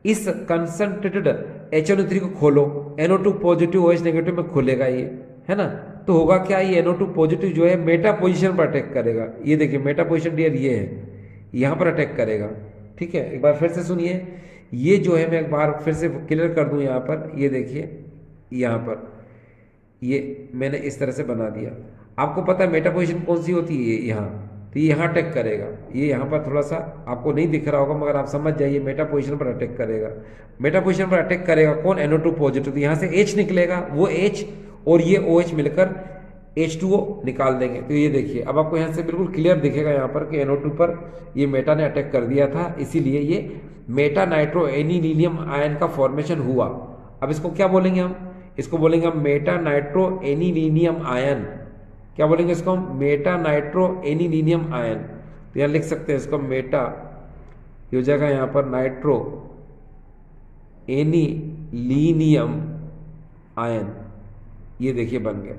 इस कंसंट्रेटेड HNO3 को खोलो, NO2 पॉजिटिव OH नेगेटिव में खुलेगा ये, है ना। तो होगा क्या, ये NO2 पॉजिटिव जो है मेटा पोजीशन पर अटैक करेगा। ये देखिए मेटा पोजीशन डियर ये है, यहाँ पर अटैक करेगा। ठीक है, एक बार फिर से सुनिए, ये जो है मैं एक बार फिर से क्लियर कर दूं। यहाँ पर ये देखिए, यहाँ पर ये मैंने इस तरह से बना दिया। आपको पता है मेटा पोजीशन कौन सी होती है, यहाँ, तो ये यहाँ अटैक करेगा। ये यहाँ पर थोड़ा सा आपको नहीं दिख रहा होगा, मगर आप समझ जाइए मेटा पोजीशन पर अटैक करेगा। मेटा पोजीशन पर अटैक करेगा कौन, NO2 पॉजिटिव, तो यहाँ से H निकलेगा, वो H और ये OH मिलकर H2O निकाल देंगे। तो ये देखिए, अब आपको यहाँ से बिल्कुल क्लियर दिखेगा यहाँ पर कि NO2 पर ये मेटा ने अटैक कर दिया था, इसीलिए ये मेटा नाइट्रो एनिलीनियम आयन का फॉर्मेशन हुआ। अब इसको क्या बोलेंगे हम, इसको बोलेंगे हम मेटा नाइट्रो एनिलीनियम आयन। क्या बोलेंगे इसको हम, मेटा नाइट्रो एनिलीनियम आयन। तो यहाँ लिख सकते हैं इसको मेटा, ये हो जाएगा यहाँ पर नाइट्रो एनिलीनियम आयन, ये देखिए बन गया।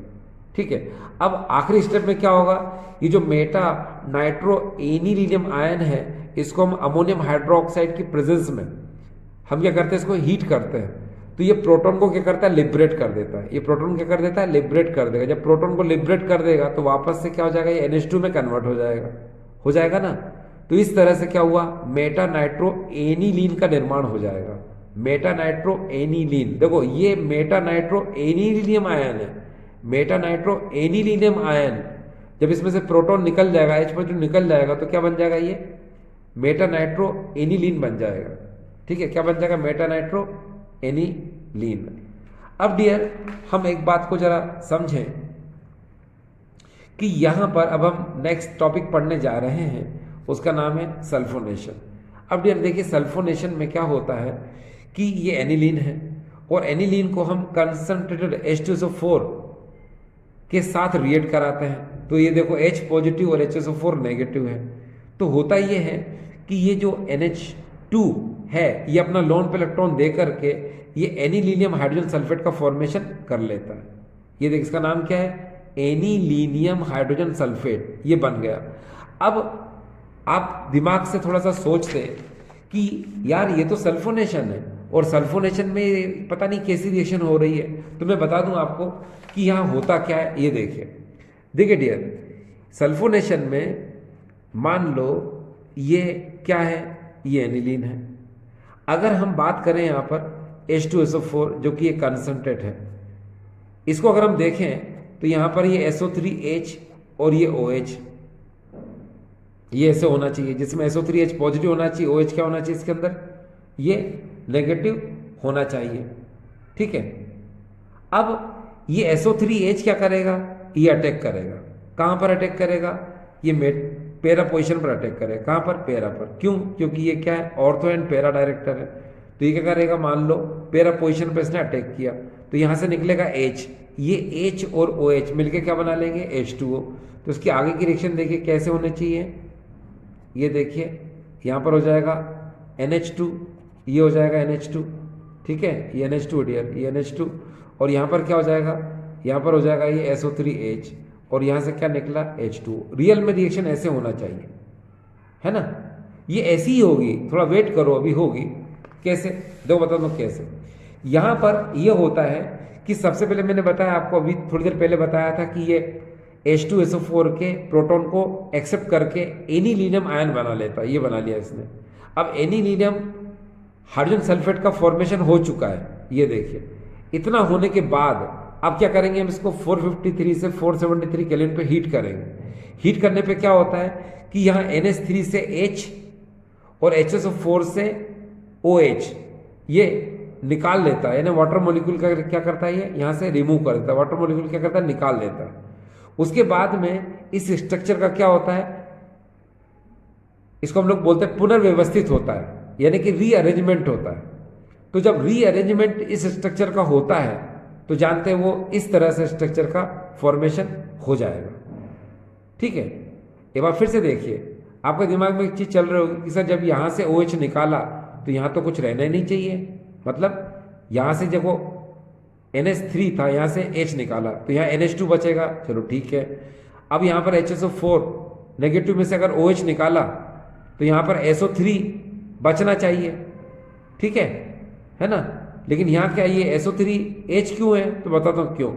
ठीक है, अब आखिरी स्टेप में क्या होगा, ये जो मेटा नाइट्रो एनिलीनियम आयन है, इसको हम अमोनियम हाइड्रोक्साइड की प्रेजेंस में हम क्या करते हैं, इसको हीट करते हैं। तो ये प्रोटॉन को क्या करता है, लिबरेट कर देता है। ये प्रोटॉन क्या कर देता है, लिबरेट कर देगा। जब प्रोटॉन को लिबरेट कर देगा तो वापस से क्या हो जाएगा, ये NH2 में कन्वर्ट हो जाएगा ना। तो इस तरह से क्या हुआ, मेटा नाइट्रो एनिलीन का निर्माण हो जाएगा। मेटा नाइट्रो एनिलीन, देखो ये मेटा नाइट्रो एनिलीनियम आयन है, मेटा नाइट्रो एनिलीनियम आयन। जब इसमें से प्रोटॉन निकल जाएगा, H पॉजिटिव निकल जाएगा, तो क्या बन जाएगा, ये मेटा नाइट्रो एनिलीन बन जाएगा। ठीक है, क्या बन जाएगा, मेटा नाइट्रो एनिलीन। अब डियर हम एक बात को जरा समझें कि यहां पर अब हम नेक्स्ट टॉपिक पढ़ने जा रहे हैं, उसका नाम है सल्फोनेशन। अब डियर देखिए, सल्फोनेशन में क्या होता है कि ये एनिलीन है, और एनिलीन को हम कंसंट्रेटेड H2SO4 के साथ रिएक्ट कराते हैं। तो ये देखो H पॉजिटिव और HSO4 नेगेटिव है। तो होता ये है कि ये जो NH2 है, ये अपना लोन पे इलेक्ट्रॉन दे करके ये एनिलीनियम हाइड्रोजन सल्फेट का फॉर्मेशन कर लेता है। ये देख, इसका नाम क्या है, एनिलीनियम हाइड्रोजन सल्फेट, ये बन गया। अब आप दिमाग से थोड़ा सा सोचते कि यार ये तो सल्फोनेशन है, और सल्फोनेशन में पता नहीं कैसी रिएक्शन हो रही है। तो मैं बता दूं आपको कि यहाँ होता क्या है। ये देखिए डियर, सल्फोनेशन में मान लो ये क्या है, ये एनिलीन है। अगर हम बात करें यहाँ पर H2SO4 जो कि ये कंसंट्रेट है, इसको अगर हम देखें तो यहाँ पर ये SO3H और ये OH, ये ऐसे होना चाहिए, जिसमें SO3H पॉजिटिव होना चाहिए, OH क्या होना चाहिए इसके अंदर, ये नेगेटिव होना चाहिए। ठीक है, अब ये SO3H क्या करेगा, ये अटैक करेगा। कहाँ पर अटैक करेगा, ये पैरा पोजीशन पर अटैक करेगा। कहाँ पर, पैरा पर। क्यों, क्योंकि ये क्या है, ऑर्थो एंड पैरा डायरेक्टर है। तो ये क्या करेगा, मान लो पैरा पोजीशन पर इसने अटैक किया, तो यहाँ से निकलेगा H, ये H और OH मिलके क्या बना लेंगे, H2O। तो इसकी आगे की रिएक्शन देखिए कैसे होने चाहिए। ये देखिए यहाँ पर हो जाएगा NH2, ये हो जाएगा NH2। ठीक है, ये NH2 डियर, ये NH2, और यहाँ पर क्या हो जाएगा, यहाँ पर हो जाएगा ये SO3H, और यहाँ से क्या निकला, H2O। रियल में रिएक्शन ऐसे होना चाहिए, है ना। ये ऐसी ही होगी, थोड़ा वेट करो, अभी होगी। कैसे, देखो बता दो कैसे। यहाँ पर ये होता है कि सबसे पहले मैंने बताया आपको, अभी थोड़ी देर पहले बताया था कि ये H2SO4 के प्रोटॉन को एक्सेप्ट करके एनिलीनियम आयन बना लेता है, ये बना लिया इसने। अब एनिलीनियम हाइड्रोजन सल्फेट का फॉर्मेशन हो चुका है, ये देखिए। इतना होने के बाद अब क्या करेंगे, हम इसको 453 से 473 केल्विन पे हीट करेंगे। हीट करने पे क्या होता है कि यहाँ NH3 से H और HSO4 से OH ये निकाल लेता है, यानी वाटर मॉलिक्यूल का क्या करता है, ये यहाँ से रिमूव कर देता है। वाटर मॉलिक्यूल क्या करता है, निकाल देता है। उसके बाद में इस स्ट्रक्चर का क्या होता है, इसको हम लोग बोलते हैं पुनर्व्यवस्थित होता है, यानी कि रीअरेंजमेंट होता है। तो जब रीअरेंजमेंट इस स्ट्रक्चर का होता है तो जानते हैं वो इस तरह से स्ट्रक्चर का फॉर्मेशन हो जाएगा। ठीक है, एक बार फिर से देखिए, आपके दिमाग में एक चीज चल रही होगी कि सर जब यहां से OH निकाला तो यहां तो कुछ रहना ही नहीं चाहिए, मतलब यहां से जब वो NH3 था, यहां से H निकाला तो यहाँ NH2 बचेगा, चलो ठीक है। अब यहाँ पर HSO4 नेगेटिव में से अगर OH निकाला तो यहाँ पर SO3 बचना चाहिए, ठीक है ना। लेकिन यहाँ क्या ये SO3H क्यों है, तो बताता हूँ क्यों।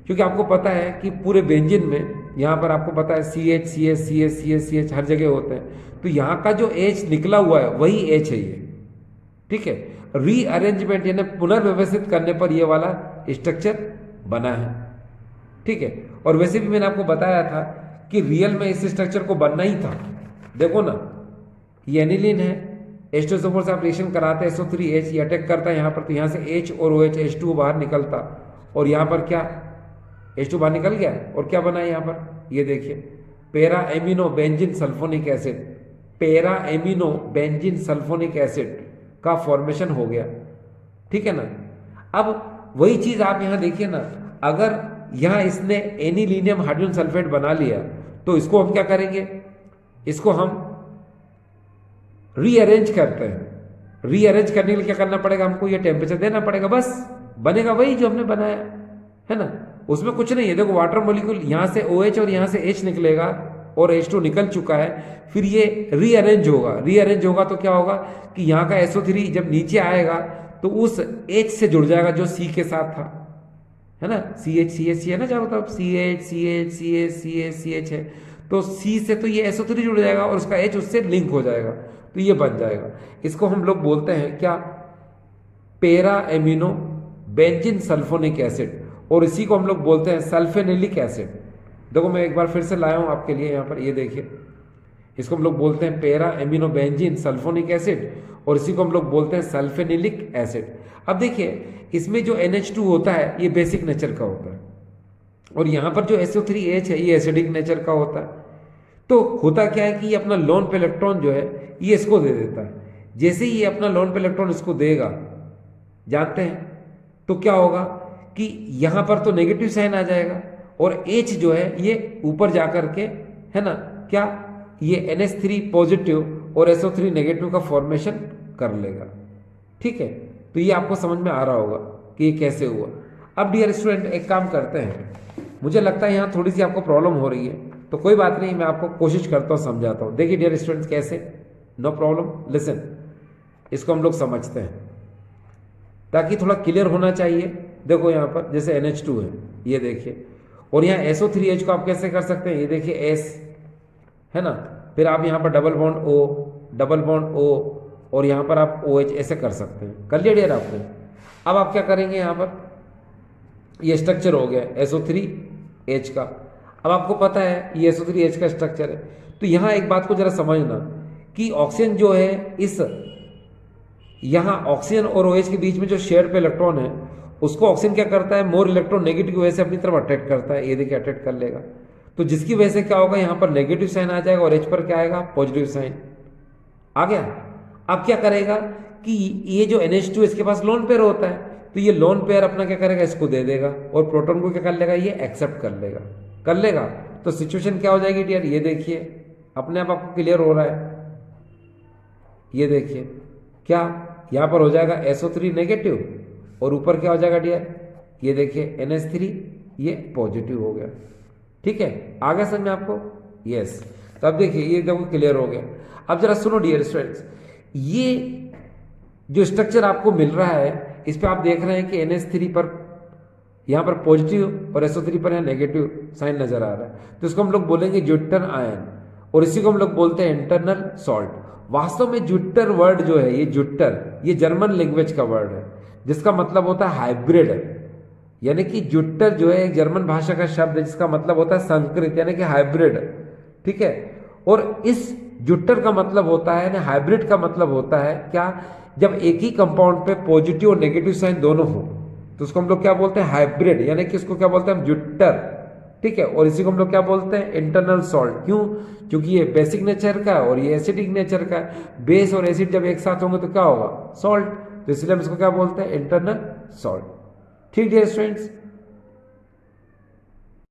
क्योंकि आपको पता है कि पूरे बेंजीन में यहाँ पर आपको पता है CH CH CH CH CH हर जगह होते हैं, तो यहाँ का जो H निकला हुआ है वही H है ये, ठीक है। रीअरेंजमेंट यानी पुनर्व्यवस्थित करने पर ये वाला स्ट्रक्चर बना है, ठीक है। और वैसे भी मैंने आपको बताया था कि रियल में इस स्ट्रक्चर को बनना ही था। देखो ना, ये एनिलीन है, H2SO4 से आप रिएक्शन कराते हैं SO3H, ये अटैक करता है यहाँ पर, तो यहाँ से H और OH H2 बाहर निकलता, और यहाँ पर क्या H2 बाहर निकल गया, और क्या बना है यहाँ पर, ये देखिए para amino benzene sulphonic acid, para amino benzene sulphonic acid का फॉर्मेशन हो गया, ठीक है ना। अब वही चीज आप यहां देखिए ना, अगर यहां इसने एनिलीनियम हाइड्रोजन सल्फेट बना लिया तो इसको हम क्या करेंगे, इसको हम रीअरेंज करते हैं। रीअरेंज करने के लिए क्या करना पड़ेगा, हमको ये टेम्परेचर देना पड़ेगा, बस बनेगा वही जो हमने बनाया है ना, उसमें कुछ नहीं है। देखो वाटर मॉलिक्यूल यहां से OH और यहां से H निकलेगा और H2 निकल चुका है, फिर ये रीअरेंज होगा। रीअरेंज होगा तो क्या होगा कि यहाँ का SO3 जब नीचे आएगा तो उस H से जुड़ जाएगा जो C के साथ था, है ना, CH है ना चारों तरफ, CH है, तो C से तो ये SO3 जुड़ जाएगा और उसका H उससे लिंक हो जाएगा, तो ये बन जाएगा। इसको हम लोग बोलते हैं क्या, para amino benzene sulphonic acid, और इसी को हम लोग बोलते हैं सल्फेनिलिक एसिड। देखो मैं एक बार फिर से लाया हूं आपके लिए यहाँ पर, ये देखिए, इसको हम लोग बोलते हैं para amino benzene sulphonic acid, और इसी को हम लोग बोलते हैं सल्फेनिलिक एसिड। अब देखिए इसमें जो NH2 होता है ये बेसिक नेचर का होता है, और यहाँ पर जो SO3H है ये एसिडिक नेचर का होता है। तो होता क्या है कि ये अपना लोन पे इलेक्ट्रॉन जो है ये इसको दे देता है। जैसे ही ये अपना लोन पे इलेक्ट्रॉन इसको देगा, जानते हैं तो क्या होगा कि यहां पर तो नेगेटिव साइन आ जाएगा, और H जो है ये ऊपर जाकर के, है ना, क्या ये NH3 पॉजिटिव और SO3 नेगेटिव का फॉर्मेशन कर लेगा, ठीक है। तो ये आपको समझ में आ रहा होगा कि ये कैसे हुआ। अब डियर स्टूडेंट एक काम करते हैं, मुझे लगता है यहाँ थोड़ी सी आपको प्रॉब्लम हो रही है, तो कोई बात नहीं, मैं आपको कोशिश करता हूँ समझाता हूँ। देखिए डियर स्टूडेंट्स कैसे, नो प्रॉब्लम, लिसन, इसको हम लोग समझते हैं ताकि थोड़ा क्लियर होना चाहिए। देखो यहाँ पर जैसे NH2 है, ये देखिए, और यहाँ SO3H को आप कैसे कर सकते हैं, ये देखिए S है ना, फिर आप यहाँ पर डबल बॉन्ड O, और यहाँ पर आप OH ऐसे कर सकते हैं। कर लिया डियर आपने। अब आप क्या करेंगे, यहाँ पर ये स्ट्रक्चर हो गया SO3H का। अब आपको पता है ये SO3H का स्ट्रक्चर है, तो यहाँ एक बात को जरा समझना कि ऑक्सीजन जो है, इस यहाँ ऑक्सीजन और OH के बीच में जो शेयर्ड पे इलेक्ट्रॉन है उसको ऑक्सीजन क्या करता है, मोर इलेक्ट्रॉन नेगेटिव की वजह से अपनी तरफ अट्रैक्ट करता है, ये देखिए अट्रैक्ट कर लेगा, तो जिसकी वजह से क्या होगा, यहाँ पर नेगेटिव साइन आ जाएगा और H पर क्या आएगा, पॉजिटिव साइन आ गया। अब क्या करेगा कि ये जो NH2 इसके पास लोन पेयर होता है, तो ये लोन पेयर अपना क्या करेगा, इसको दे देगा, और प्रोटॉन को क्या कर लेगा, ये एक्सेप्ट कर लेगा। तो सिचुएशन क्या हो जाएगी डियर, ये देखिए अपने आप आपको क्लियर हो रहा है, ये देखिए क्या यहाँ पर हो जाएगा SO3 नेगेटिव, और ऊपर क्या हो जाएगा डियर, ये देखिए NH3 ये पॉजिटिव हो गया, ठीक है। आ गया समझ में आपको, यस। तो अब देखिए ये देखो क्लियर हो गया। अब जरा सुनो डियर स्टूडेंट्स, ये जो स्ट्रक्चर आपको मिल रहा है इस पे आप देख रहे हैं कि NH3 पर यहाँ पर पॉजिटिव और SO3 पर यहाँ नेगेटिव साइन नजर आ रहा है, तो इसको हम लोग बोलेंगे ज्यूटर आयन, और इसी को हम लोग बोलते हैं इंटरनल सॉल्ट। वास्तव में ज्यूटर वर्ड जो है, ये ज्यूटर ये जर्मन लैंग्वेज का वर्ड है जिसका मतलब होता है हाइब्रिड, यानी कि ज्यूटर जो है एक जर्मन भाषा का शब्द है जिसका मतलब होता है संकरित यानी कि हाइब्रिड, ठीक है। और इस ज्यूटर का मतलब होता है, हाइब्रिड का मतलब होता है क्या, जब एक ही कंपाउंड पे पॉजिटिव और नेगेटिव साइन दोनों हो तो उसको हम लोग क्या बोलते हैं, हाइब्रिड, यानी कि इसको क्या बोलते हैं, ज्यूटर, ठीक है। और इसी को हम लोग क्या बोलते हैं, इंटरनल सॉल्ट। क्यों, क्योंकि ये बेसिक नेचर का है और ये एसिडिक नेचर का है। बेस और एसिड जब एक साथ होंगे तो क्या होगा, सॉल्ट। तो इसलिए हम इसको क्या बोलते हैं, इंटरनल सॉल्ट। ठीक डियर स्टूडेंट्स,